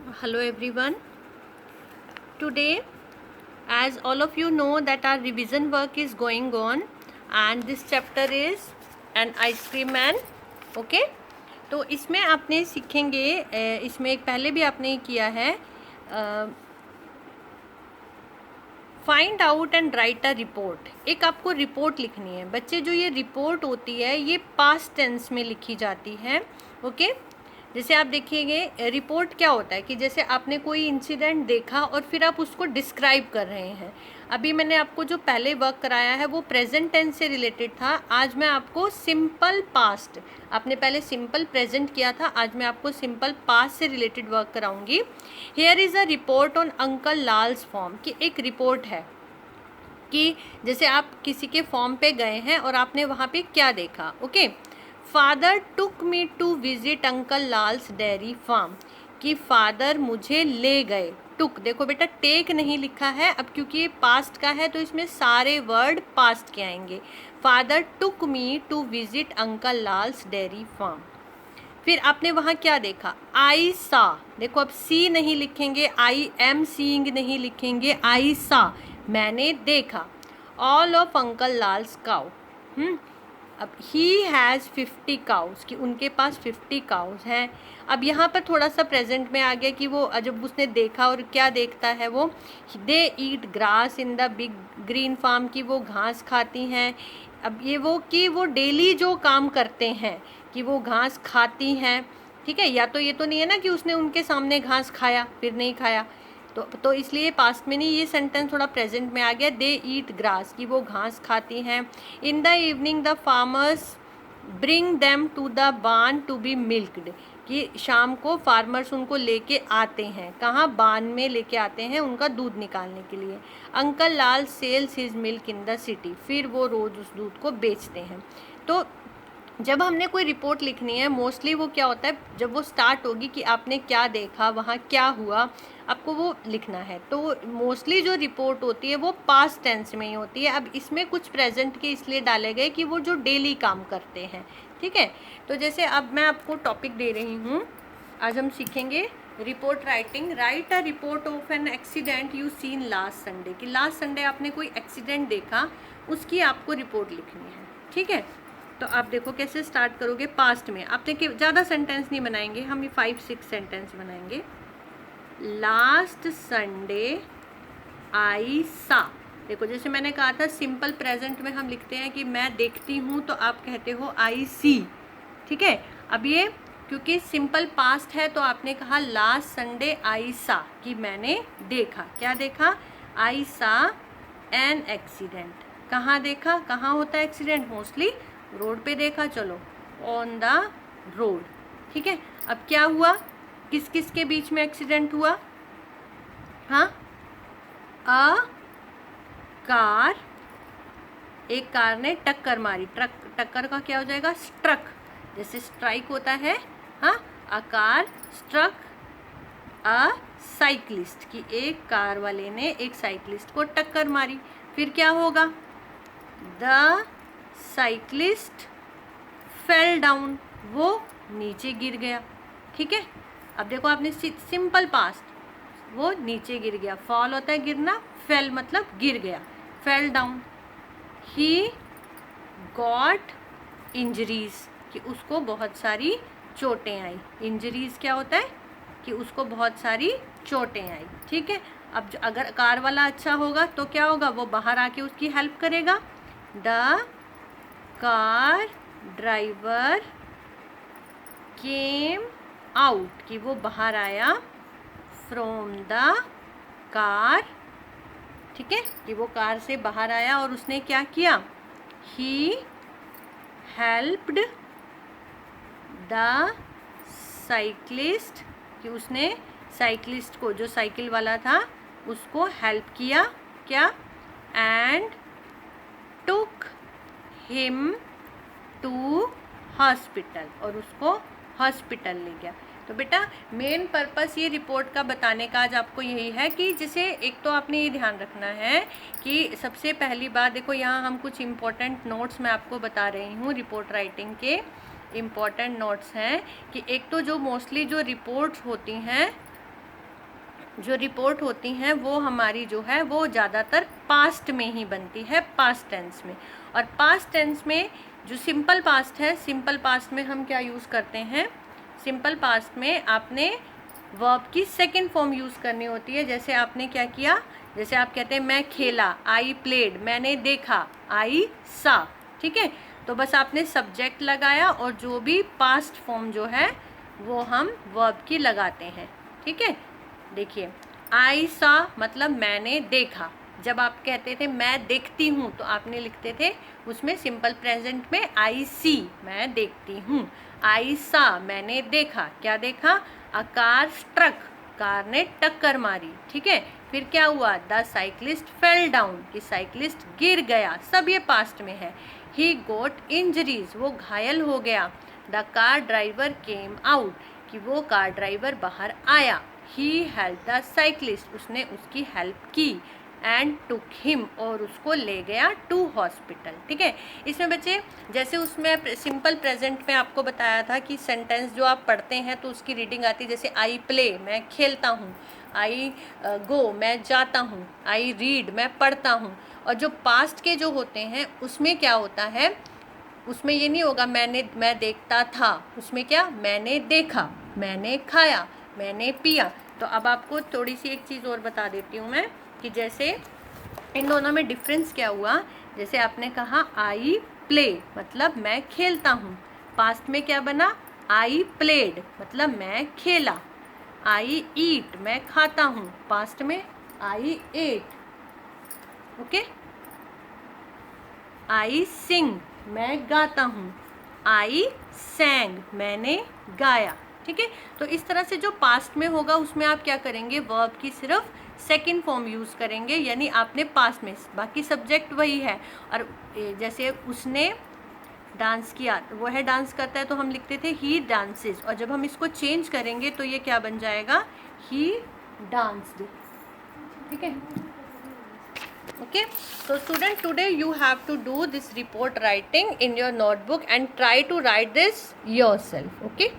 Hello everyone. Today, as all of you know that our revision work is going on and this chapter is an ice cream man. Okay? तो इसमें आपने सीखेंगे इसमें एक पहले भी आपने किया है find out and right a report. एक आपको रिपोर्ट लिखनी है बच्चे। जो ये रिपोर्ट होती है ये पास्ट टेंस में लिखी जाती है। ओके, जैसे आप देखिएगे रिपोर्ट क्या होता है कि जैसे आपने कोई इंसिडेंट देखा और फिर आप उसको डिस्क्राइब कर रहे हैं। अभी मैंने आपको जो पहले वर्क कराया है वो प्रेजेंट टेंस से रिलेटेड था। आज मैं आपको सिंपल पास्ट, आपने पहले सिंपल प्रेजेंट किया था, आज मैं आपको सिंपल पास्ट से रिलेटेड वर्क कराऊंगी। Here is a report on uncle Lal's form, कि एक रिपोर्ट है कि जैसे आप किसी के फॉर्म पे गए हैं और आपने वहाँ पे क्या देखा। Okay, father took me to visit uncle Lal's dairy farm, कि फादर मुझे ले गए। टुक, देखो बेटा टेक नहीं लिखा है, अब क्योंकि ये पास्ट का है तो इसमें सारे वर्ड पास्ट के आएंगे। Father took me to visit uncle Lal's dairy farm. फिर आपने वहाँ क्या देखा, आई सा। देखो अब सी नहीं लिखेंगे, आई एम सीइंग नहीं लिखेंगे, आई सा मैंने देखा। All of uncle Lals cow. अब ही हैज़ 50 काउस, कि उनके पास 50 काउस हैं। अब यहाँ पर थोड़ा सा प्रेजेंट में आ गया कि वो जब उसने देखा, और क्या देखता है वो, they eat grass in the big green farm, की वो घास खाती हैं। अब ये वो कि वो डेली जो काम करते हैं कि वो घास खाती हैं। ठीक है, या तो ये तो नहीं है ना कि उसने उनके सामने घास खाया फिर नहीं खाया, तो इसलिए पास्ट में नहीं, ये सेंटेंस थोड़ा प्रेजेंट में आ गया। दे ईट ग्रास, कि वो घास खाती हैं। In the evening the farmers bring them to the barn to be milked, कि शाम को फार्मर्स उनको लेके आते हैं, कहाँ, बार्न में लेके आते हैं उनका दूध निकालने के लिए। Uncle Lal sales his milk in the city, फिर वो रोज़ उस दूध को बेचते हैं। तो जब हमने कोई रिपोर्ट लिखनी है मोस्टली वो क्या होता है, जब वो स्टार्ट होगी कि आपने क्या देखा, वहाँ क्या हुआ, आपको वो लिखना है। तो मोस्टली जो रिपोर्ट होती है वो पास्ट टेंस में ही होती है। अब इसमें कुछ प्रेजेंट के इसलिए डाले गए कि वो जो डेली काम करते हैं। ठीक है, तो जैसे अब मैं आपको टॉपिक दे रही हूँ, आज हम सीखेंगे report writing. Right a report of an accident you seen last Sunday, कि लास्ट संडे आपने कोई एक्सीडेंट देखा, उसकी आपको रिपोर्ट लिखनी है। ठीक है, तो आप देखो कैसे स्टार्ट करोगे। पास्ट में आपने ज़्यादा सेंटेंस नहीं बनाएंगे, हम ये 5-6 सेंटेंस बनाएंगे। लास्ट संडे आई सा। देखो जैसे मैंने कहा था सिंपल प्रेजेंट में हम लिखते हैं कि मैं देखती हूँ, तो आप कहते हो आई सी। ठीक है, अब ये क्योंकि सिंपल पास्ट है तो आपने कहा लास्ट संडे आई सा, कि मैंने देखा। क्या देखा, आई सा एन एक्सीडेंट। कहाँ देखा, कहाँ होता है एक्सीडेंट, मोस्टली रोड पे देखा। चलो, ऑन द रोड। ठीक है, अब क्या हुआ, किस किस के बीच में एक्सीडेंट हुआ, हाँ, अ कार, एक कार ने टक्कर मारी। टक्कर का क्या हो जाएगा, स्ट्रक, जैसे स्ट्राइक होता है। हाँ, a car struck a cyclist, की एक कार वाले ने एक साइकिलिस्ट को टक्कर मारी। फिर क्या होगा, द साइकिलिस्ट फेल डाउन, वो नीचे गिर गया। ठीक है, अब देखो आपने सिंपल पास्ट, वो नीचे गिर गया। फॉल होता है गिरना, फेल मतलब गिर गया, fell down. He got injuries, कि उसको बहुत सारी चोटें आई। इंजरीज क्या होता है, कि उसको बहुत सारी चोटें आई। ठीक है, अब अगर कार वाला अच्छा होगा तो क्या होगा, वो बाहर आके उसकी हेल्प करेगा। The car driver came out, कि वो बाहर आया फ्रॉम द कार। ठीक है, कि वो कार से बाहर आया और उसने क्या किया, ही हेल्प्ड द साइकिलिस्ट, कि उसने साइकिलिस्ट को, जो साइकिल वाला था उसको हेल्प किया। क्या, and took him to hospital, और उसको हॉस्पिटल ले गया। तो बेटा मेन पर्पस ये रिपोर्ट का बताने का आज आपको यही है कि जैसे एक तो आपने ये ध्यान रखना है कि सबसे पहली बात देखो, यहाँ हम कुछ इम्पोर्टेंट नोट्स मैं आपको बता रही हूँ। रिपोर्ट राइटिंग के इम्पोर्टेंट नोट्स हैं कि एक तो जो मोस्टली जो रिपोर्ट्स होती हैं जो रिपोर्ट होती हैं वो हमारी जो है वो ज़्यादातर पास्ट में ही बनती है, पास्ट टेंस में। और पास्ट टेंस में जो सिंपल पास्ट है, सिंपल पास्ट में हम क्या यूज़ करते हैं, सिंपल पास्ट में आपने वर्ब की सेकंड फॉर्म यूज़ करनी होती है। जैसे आपने क्या किया, जैसे आप कहते हैं मैं खेला, आई प्लेड, मैंने देखा, आई सा, ठीक है। तो बस आपने सब्जेक्ट लगाया और जो भी पास्ट फॉर्म जो है वो हम वर्ब की लगाते हैं, ठीक है। देखिए आई सा मतलब मैंने देखा। जब आप कहते थे मैं देखती हूँ तो आपने लिखते थे उसमें सिंपल प्रेजेंट में आई सी, मैं देखती हूँ। आई सा मैंने देखा, क्या देखा, अ कार स्ट्रक, कार ने टक्कर मारी, ठीक है। फिर क्या हुआ, द साइकिलिस्ट फेल डाउन, कि साइकिलिस्ट गिर गया, सब ये पास्ट में है। ही गोट इंजरीज, वो घायल हो गया। The car driver came out, कि वो कार ड्राइवर बाहर आया। ही हेल्प द साइकिलिस्ट, उसने उसकी हेल्प की। एंड टुक हिम, और उसको ले गया टू हॉस्पिटल, ठीक है। इसमें बच्चे जैसे उसमें सिंपल प्रेजेंट में आपको बताया था कि सेंटेंस जो आप पढ़ते हैं तो उसकी रीडिंग आती है, जैसे आई प्ले मैं खेलता हूँ, आई गो मैं जाता हूँ, आई रीड मैं पढ़ता हूँ। और जो पास्ट के जो होते हैं उसमें क्या होता है, उसमें ये नहीं होगा मैं देखता था, उसमें क्या, मैंने देखा, मैंने खाया, मैंने पिया। तो अब आपको थोड़ी सी एक चीज़ और बता देती हूँ मैं कि जैसे इन दोनों में डिफरेंस क्या हुआ। जैसे आपने कहा आई प्ले मतलब मैं खेलता हूँ, पास्ट में क्या बना, आई प्लेड मतलब मैं खेला। आई ईट मैं खाता हूँ, पास्ट में आई एट, ओके। आई सिंग मैं गाता हूँ, आई सैंग मैंने गाया, ठीक है। तो इस तरह से जो पास्ट में होगा उसमें आप क्या करेंगे, वर्ब की सिर्फ सेकंड फॉर्म यूज़ करेंगे, यानी आपने पास्ट में, बाकी सब्जेक्ट वही है। और जैसे उसने डांस किया, वो है डांस करता है तो हम लिखते थे ही डांसेस, और जब हम इसको चेंज करेंगे तो ये क्या बन जाएगा, ही डांस्ड, ठीक है। Okay, so student, today you have to do this report writing in your notebook and try to write this yourself, okay.